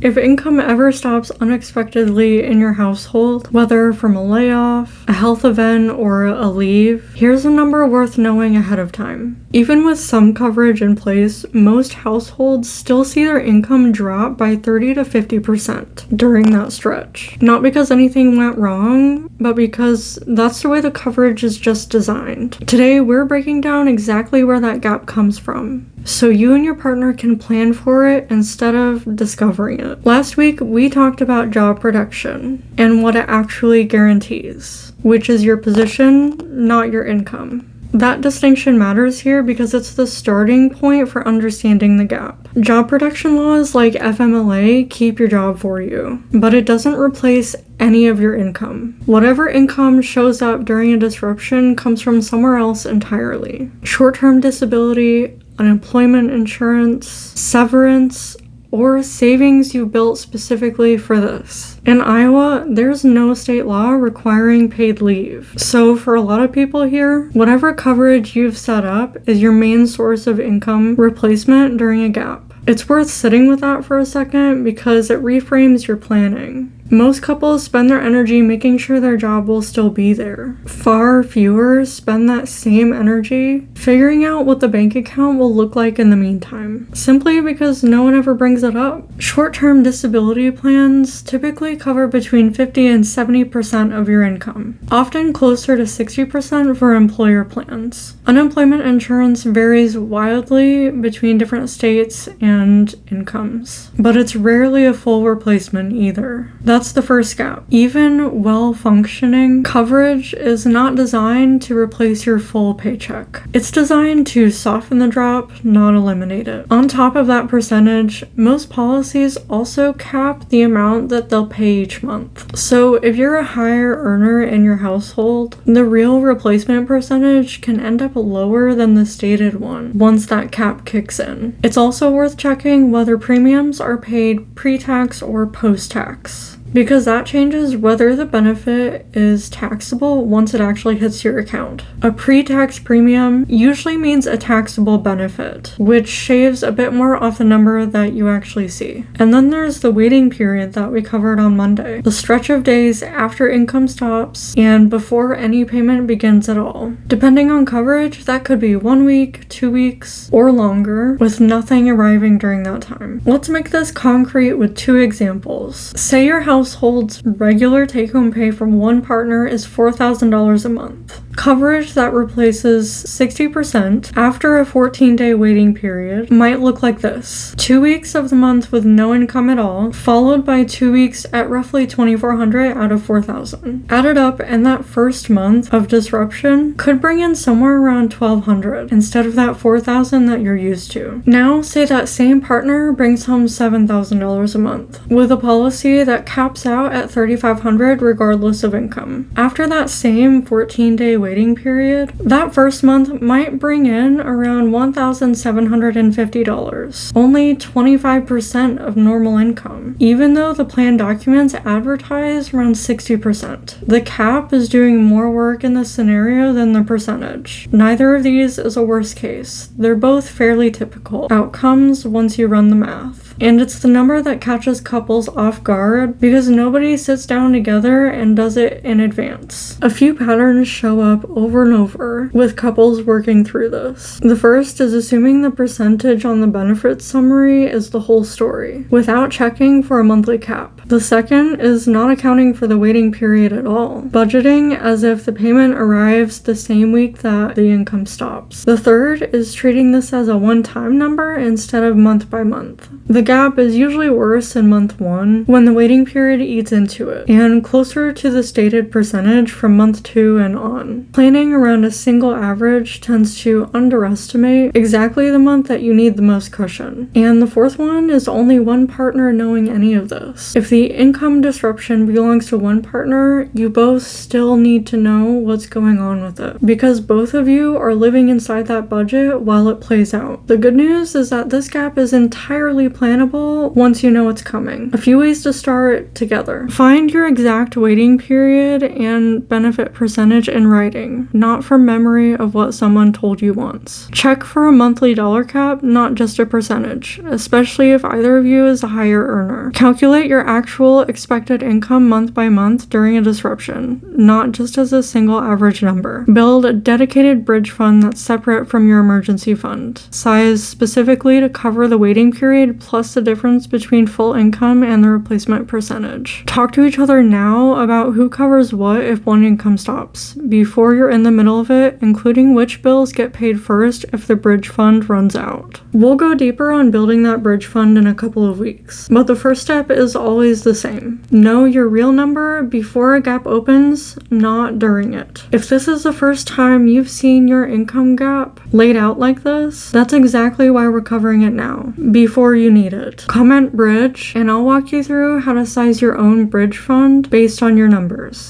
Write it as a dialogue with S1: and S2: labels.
S1: If income ever stops unexpectedly in your household, whether from a layoff, a health event, or a leave, here's a number worth knowing ahead of time. Even with some coverage in place, most households still see their income drop by 30 to 50% during that stretch. Not because anything went wrong, but because that's the way the coverage is just designed. Today, we're breaking down exactly where that gap comes from, so you and your partner can plan for it instead of discovering it. Last week, we talked about job protection and what it actually guarantees, which is your position, not your income. That distinction matters here because it's the starting point for understanding the gap. Job protection laws like FMLA keep your job for you, but it doesn't replace any of your income. Whatever income shows up during a disruption comes from somewhere else entirely. Short-term disability, unemployment insurance, severance, or savings you built specifically for this. In Iowa, there's no state law requiring paid leave. So for a lot of people here, whatever coverage you've set up is your main source of income replacement during a gap. It's worth sitting with that for a second because it reframes your planning. Most couples spend their energy making sure their job will still be there. Far fewer spend that same energy figuring out what the bank account will look like in the meantime, simply because no one ever brings it up. Short-term disability plans typically cover between 50 and 70% of your income, often closer to 60% for employer plans. Unemployment insurance varies wildly between different states and incomes, but it's rarely a full replacement either. That's the first gap. Even well-functioning coverage is not designed to replace your full paycheck. It's designed to soften the drop, not eliminate it. On top of that percentage, most policies also cap the amount that they'll pay each month. So if you're a higher earner in your household, the real replacement percentage can end up lower than the stated one once that cap kicks in. It's also worth checking whether premiums are paid pre-tax or post-tax, because that changes whether the benefit is taxable once it actually hits your account. A pre-tax premium usually means a taxable benefit, which shaves a bit more off the number that you actually see. And then there's the waiting period that we covered on Monday, the stretch of days after income stops and before any payment begins at all. Depending on coverage, that could be 1 week, 2 weeks, or longer, with nothing arriving during that time. Let's make this concrete with 2 examples. Say your household's regular take-home pay from one partner is $4,000 a month. Coverage that replaces 60% after a 14-day waiting period might look like this. 2 weeks of the month with no income at all, followed by 2 weeks at roughly $2,400 out of $4,000. Added up, and that first month of disruption could bring in somewhere around $1,200 instead of that $4,000 that you're used to. Now, say that same partner brings home $7,000 a month, with a policy that caps out at $3,500 regardless of income. After that same 14-day waiting period, that first month might bring in around $1,750, only 25% of normal income, even though the plan documents advertise around 60%. The cap is doing more work in this scenario than the percentage. Neither of these is a worst case. They're both fairly typical outcomes once you run the math. And it's the number that catches couples off guard because nobody sits down together and does it in advance. A few patterns show up over and over with couples working through this. The first is assuming the percentage on the benefits summary is the whole story, without checking for a monthly cap. The second is not accounting for the waiting period at all, budgeting as if the payment arrives the same week that the income stops. The third is treating this as a one-time number instead of month by month. The gap is usually worse in month 1 when the waiting period eats into it, and closer to the stated percentage from month 2 and on. Planning around a single average tends to underestimate exactly the month that you need the most cushion. And the fourth one is only one partner knowing any of this. If the income disruption belongs to one partner, you both still need to know what's going on with it, because both of you are living inside that budget while it plays out. The good news is that this gap is entirely plannable explainable once you know it's coming. A few ways to start together. Find your exact waiting period and benefit percentage in writing, not from memory of what someone told you once. Check for a monthly dollar cap, not just a percentage, especially if either of you is a higher earner. Calculate your actual expected income month by month during a disruption, not just as a single average number. Build a dedicated bridge fund that's separate from your emergency fund, sized specifically to cover the waiting period plus the difference between full income and the replacement percentage. Talk to each other now about who covers what if one income stops, before you're in the middle of it, including which bills get paid first if the bridge fund runs out. We'll go deeper on building that bridge fund in a couple of weeks, but the first step is always the same. Know your real number before a gap opens, not during it. If this is the first time you've seen your income gap laid out like this, that's exactly why we're covering it now, before you need it. Comment bridge, and I'll walk you through how to size your own bridge fund based on your numbers.